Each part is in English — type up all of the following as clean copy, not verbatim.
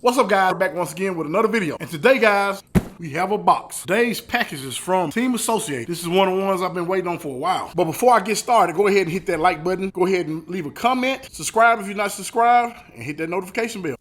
What's up, guys? We're back once again with another video. And today, guys, we have a box. Today's package is from Team Associated. This is one of the ones I've been waiting on for a while. But before I get started, go ahead and hit that like button. Go ahead and leave a comment. Subscribe if you're not subscribed. And hit that notification bell.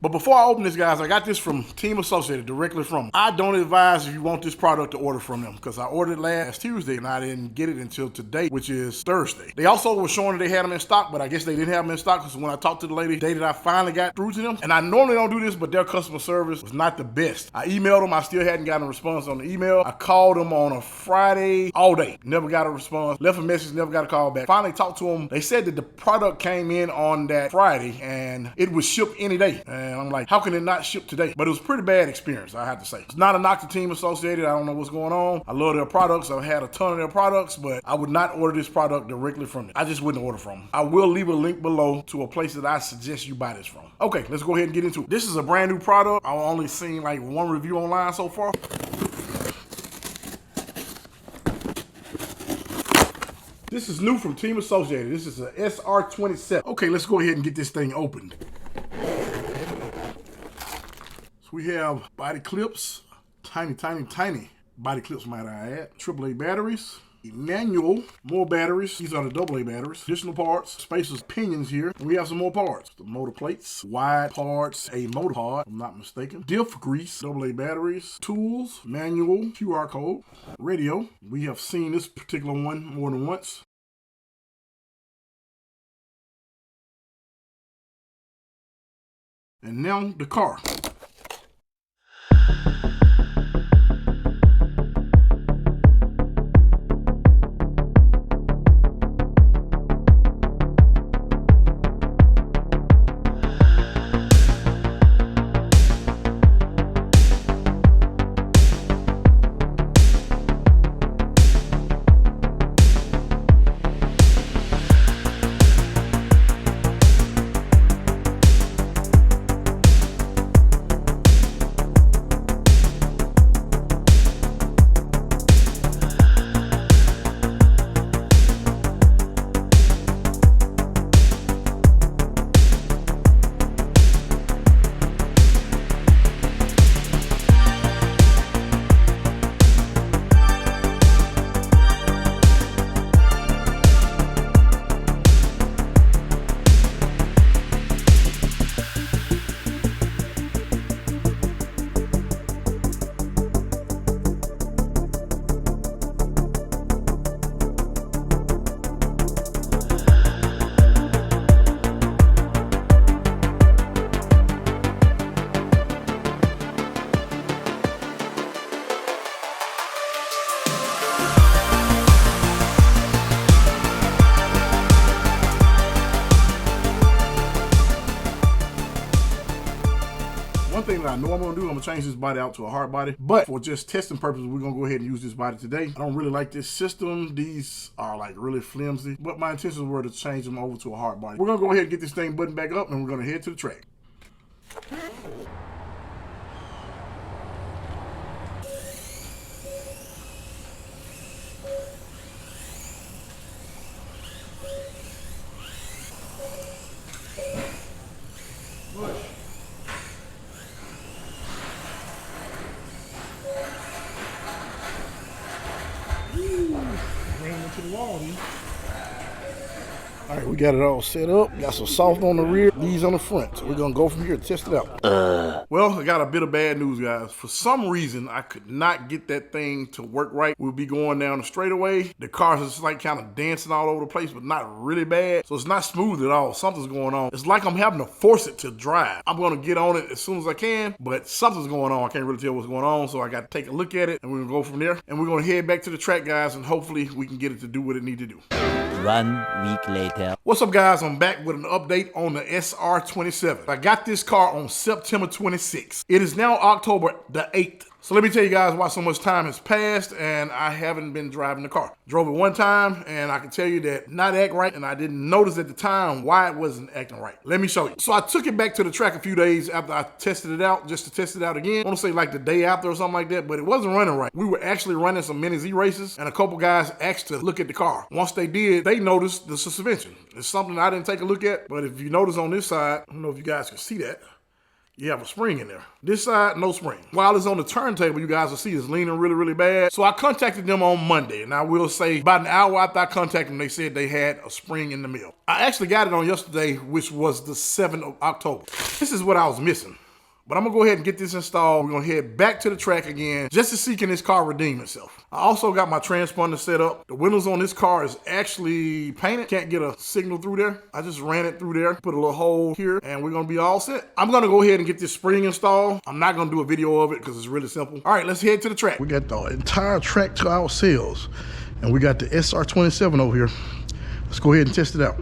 But before I open this, guys, I got this from Team Associated, directly from them. I don't advise if you want this product to order from them, because I ordered it last Tuesday and I didn't get it until today, which is Thursday. They also were showing that they had them in stock, but I guess they didn't have them in stock because when I talked to the lady, the day that I finally got through to them, and I normally don't do this, but their customer service was not the best. I emailed them, I still hadn't gotten a response on the email. I called them on a Friday all day, never got a response, left a message, never got a call back. Finally talked to them. They said that the product came in on that Friday and it was shipped any day. And I'm like, how can it not ship today? But it was a pretty bad experience, I have to say. It's not a knock to Team Associated. I don't know what's going on. I love their products. I've had a ton of their products, but I would not order this product directly from them. I just wouldn't order from them. I will leave a link below to a place that I suggest you buy this from. Okay, let's go ahead and get into it. This is a brand new product. I've only seen like one review online so far. This is new from Team Associated. This is a SR27. Okay, let's go ahead and get this thing opened. We have body clips, tiny body clips, might I add. AAA batteries, manual, more batteries. These are the AA batteries. Additional parts, spacers, pinions here. And we have some more parts. The motor plates, wide parts, a motor part, if I'm not mistaken. Diff grease, AA batteries, tools, manual, QR code, radio. We have seen this particular one more than once. And now the car. One thing that I know I'm gonna do, I'm gonna change this body out to a hard body, but for just testing purposes, we're gonna go ahead and use this body today. I don't really like this system. These are like really flimsy, but my intentions were to change them over to a hard body. We're gonna go ahead and get this thing buttoned back up and we're gonna head to the track. To the wall, dude. All right, we got it all set up. Got some soft on the rear, these on the front. So we're gonna go from here and test it out. Well, I got a bit of bad news, guys. For some reason, I could not get that thing to work right. We'll be going down the straightaway. The car's just like kind of dancing all over the place, but not really bad. So it's not smooth at all. Something's going on. It's like I'm having to force it to drive. I'm gonna get on it as soon as I can, but something's going on. I can't really tell what's going on, so I got to take a look at it, and we're gonna go from there. And we're gonna head back to the track, guys, and hopefully we can get it to do what it needs to do. 1 week later. What's up, guys? I'm back with an update on the SR27. I got this car on September 26th. It is now October the 8th. So let me tell you guys why so much time has passed and I haven't been driving the car. Drove it one time and I can tell you that not act right, and I didn't notice at the time why it wasn't acting right. Let me show you. So I took it back to the track a few days after I tested it out, just to test it out again. I want to say like the day after or something like that, but it wasn't running right. We were actually running some Mini Z races and a couple guys asked to look at the car. Once they did, they noticed the suspension. It's something I didn't take a look at, but if you notice on this side, I don't know if you guys can see that. You have a spring in there. This side, no spring. While it's on the turntable, you guys will see it's leaning really, really bad. So I contacted them on Monday, and I will say about an hour after I contacted them, they said they had a spring in the mill. I actually got it on yesterday, which was the 7th of October. This is what I was missing. But I'm gonna go ahead and get this installed. We're gonna head back to the track again just to see can this car redeem itself. I also got my transponder set up. The windows on this car is actually painted. Can't get a signal through there. I just ran it through there, put a little hole here, and we're gonna be all set. I'm gonna go ahead and get this spring installed. I'm not gonna do a video of it because it's really simple. All right, let's head to the track. We got the entire track to ourselves, and we got the SR27 over here. Let's go ahead and test it out.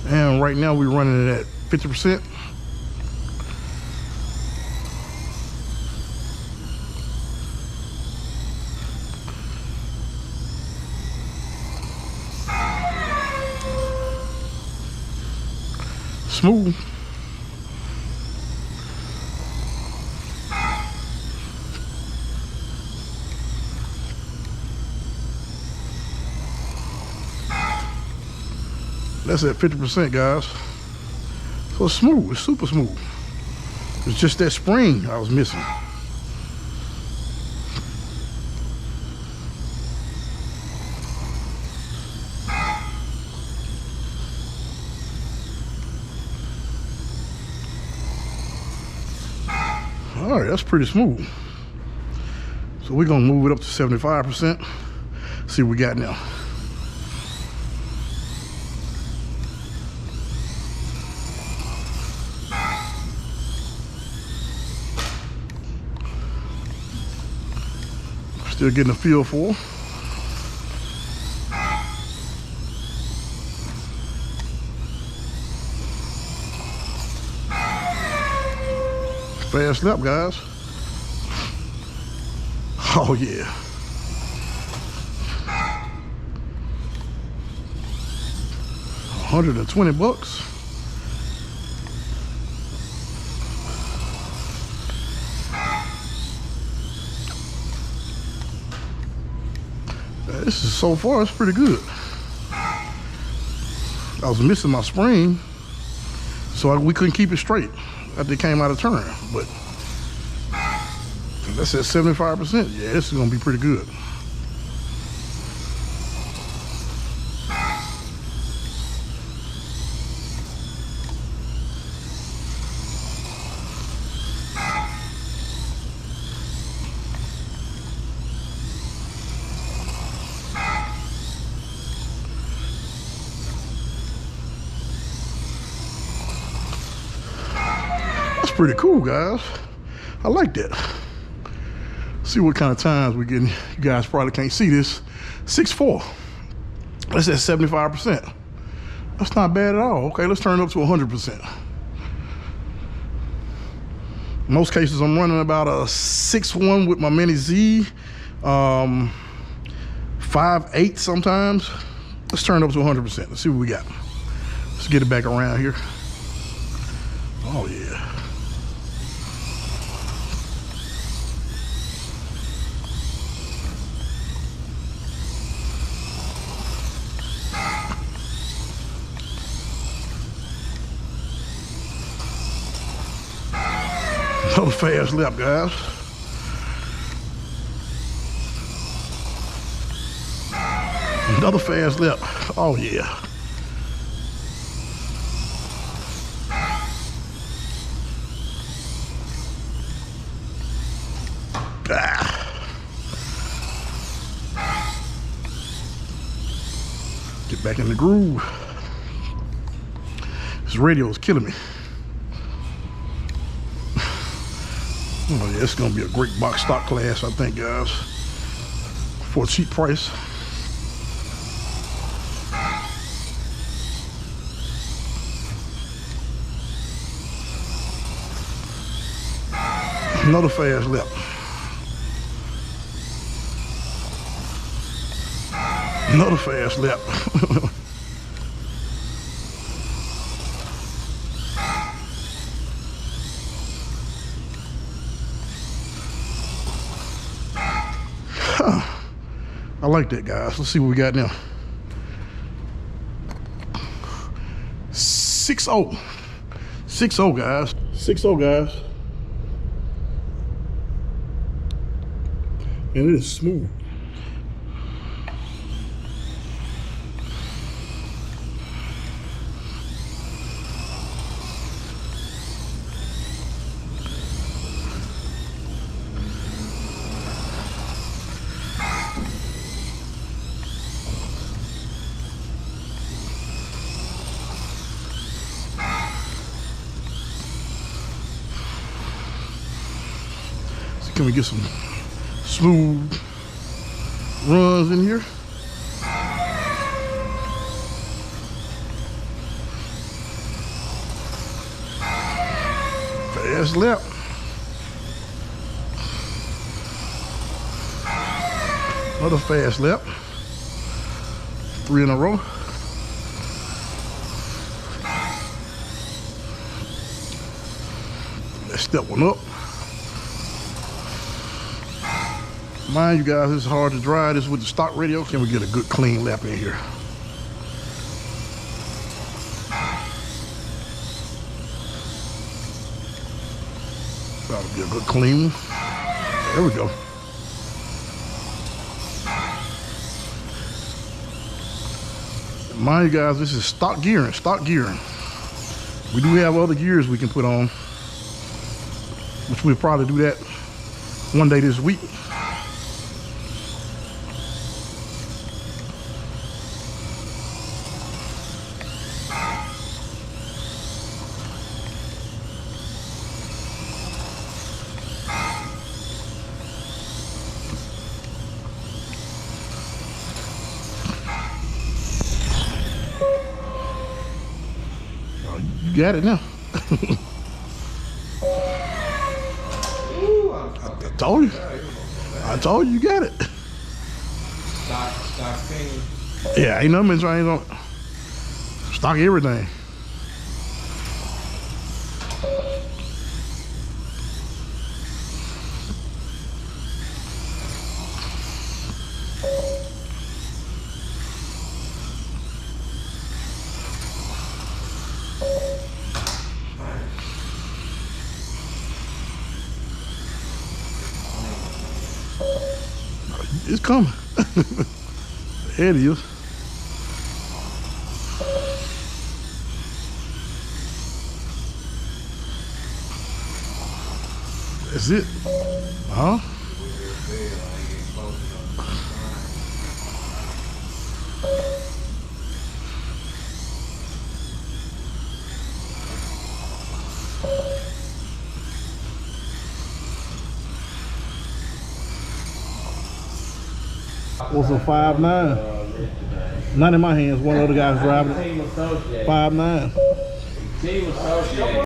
And right now we're running it at 50%. Smooth. That's at 50%, guys. So it's smooth, it's super smooth. It's just that spring I was missing. All right, that's pretty smooth. So we're gonna move it up to 75%. See what we got now. Still getting a feel for. Fast lap, guys. Oh yeah. $120. This is so far, it's pretty good. I was missing my spring, so we couldn't keep it straight after it came out of turn. But that's at 75%. Yeah, this is gonna be pretty good. Pretty cool, guys. I like that. See what kind of times we're getting. You guys probably can't see this. 6.4. That's at 75%. That's not bad at all. Okay, let's turn it up to 100%. In most cases, I'm running about a 6.1 with my Mini Z. 5.8 sometimes. Let's turn it up to 100%. Let's see what we got. Let's get it back around here. Oh, yeah. Another fast lap, guys. Another fast lap. Oh yeah. Get back in the groove. This radio is killing me. Oh yeah, it's gonna be a great box stock class, I think, guys, for a cheap price. Another fast lap. Another fast lap. I like that, guys. Let's see what we got now. 6-0. 6-0, guys. 6-0, guys. And it is smooth. Can we get some smooth runs in here? Fast lap. Another fast lap. 3 in a row. Let's step one up. Mind you guys, it's hard to drive this with the stock radio. Can we get a good clean lap in here? That'll be a good clean one. There we go. Mind you guys, this is stock gearing, stock gearing. We do have other gears we can put on, which we'll probably do that one day this week. You got it now. I told you. I told you got it. Stock thing. Yeah, ain't nothing been trying on stock everything. It's coming. There it is. That's it. Huh? What's a 5.9? Not in my hands. One of the other guys driving it. 5.9. Team associate.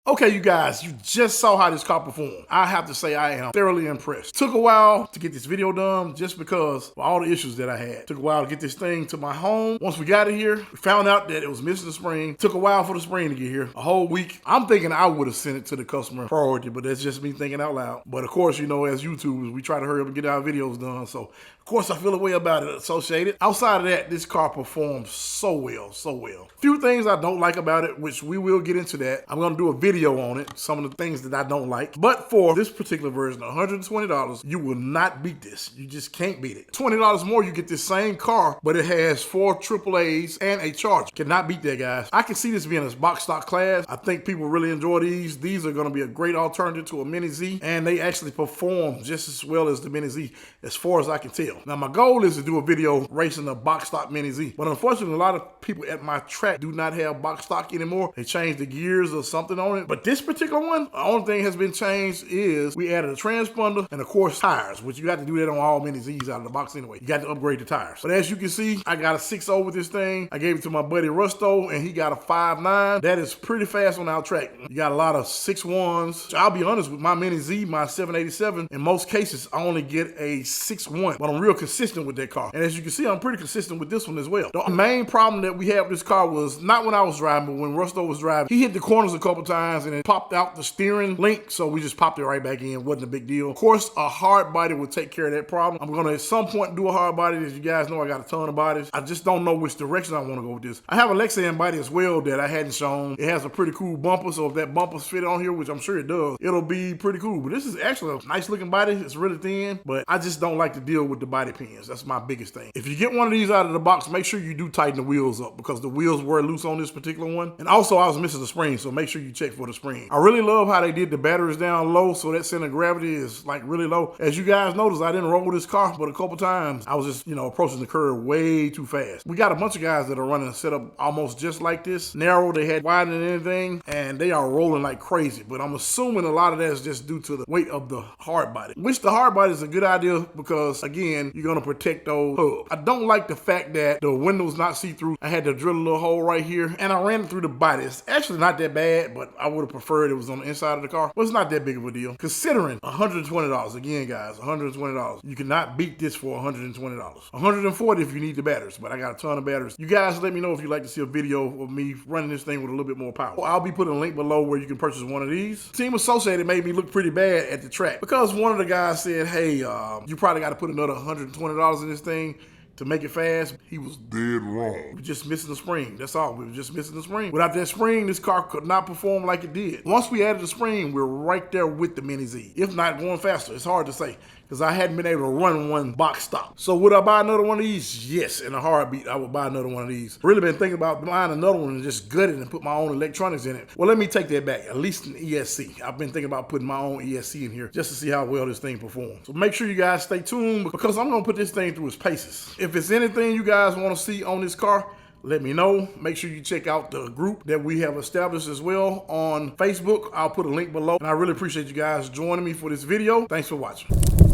Okay, you guys, you just saw how this car performed. I have to say I am thoroughly impressed. Took a while to get this video done just because of all the issues that I had. Took a while to get this thing to my home. Once we got it here, we found out that it was missing the spring. Took a while for the spring to get here, a whole week. I'm thinking I would have sent it to the customer priority, but that's just me thinking out loud. But of course, you know, as YouTubers, we try to hurry up and get our videos done. So of course I feel a way about it associated. Outside of that, this car performs so well, so well. Few things I don't like about it, which we will get into that. I'm gonna do a video on it, some of the things that I don't like. But for this particular version, $120, you will not beat this. You just can't beat it. $20 more, you get this same car, but it has 4 AAAs and a charger. Cannot beat that, guys. I can see this being a box stock class. I think people really enjoy these. These are gonna be a great alternative to a Mini Z, and they actually perform just as well as the Mini Z, as far as I can tell. sale. Now my goal is to do a video racing a box stock Mini Z, but unfortunately a lot of people at my track do not have box stock anymore. They changed the gears or something on it. But this particular one, the only thing has been changed is we added a transponder and of course tires, which you got to do that on all Mini Zs out of the box anyway. You got to upgrade the tires. But as you can see, I got a 6.0 with this thing. I gave it to my buddy Rusto and he got a 5.9. That is pretty fast on our track. You got a lot of 6.1s. I'll be honest with my Mini Z, my 787, in most cases I only get a 6.1, but I'm real consistent with that car. And as you can see, I'm pretty consistent with this one as well. The main problem that we had with this car was not when I was driving, but when Rusto was driving. He hit the corners a couple times and it popped out the steering link, so we just popped it right back in. Wasn't a big deal. Of course, a hard body will take care of that problem. I'm gonna at some point do a hard body. As you guys know, I got a ton of bodies. I just don't know which direction I want to go with this. I have a Lexan body as well that I hadn't shown. It has a pretty cool bumper, so if that bumper's fit on here, which I'm sure it does, it'll be pretty cool. But this is actually a nice looking body. It's really thin, but I just don't like to deal with the body pins. That's my biggest thing. If you get one of these out of the box, make sure you do tighten the wheels up because the wheels were loose on this particular one. And also I was missing the spring, so make sure you check for the spring. I really love how they did the batteries down low, so that center of gravity is like really low. As you guys notice, I didn't roll this car, but a couple times I was just, approaching the curve way too fast. We got a bunch of guys that are running a setup almost just like this. Narrow, they had wider than anything, and they are rolling like crazy. But I'm assuming a lot of that is just due to the weight of the hard body, which the hard body is a good idea because, again, you're going to protect those hubs. I don't like the fact that the window's not see-through. I had to drill a little hole right here, and I ran it through the body. It's actually not that bad, but I would have preferred it was on the inside of the car. But it's not that big of a deal. Considering $120, again, guys, $120. You cannot beat this for $120. $140 if you need the batteries, but I got a ton of batteries. You guys let me know if you'd like to see a video of me running this thing with a little bit more power. I'll be putting a link below where you can purchase one of these. Team Associated made me look pretty bad at the track because one of the guys said, hey, you probably got to put another $120 in this thing to make it fast. He was dead wrong. We were just missing the spring. That's all. We were just missing the spring. Without that spring, this car could not perform like it did. Once we added the spring, we're right there with the Mini Z. If not going faster, it's hard to say because I hadn't been able to run one box stop. So would I buy another one of these? Yes, in a heartbeat, I would buy another one of these. Really been thinking about buying another one and just gut it and put my own electronics in it. Well, let me take that back. At least an ESC. I've been thinking about putting my own ESC in here just to see how well this thing performs. So make sure you guys stay tuned because I'm gonna put this thing through its paces. If it's anything you guys want to see on this car, let me know. Make sure you check out the group that we have established as well on Facebook. I'll put a link below. And I really appreciate you guys joining me for this video. Thanks for watching.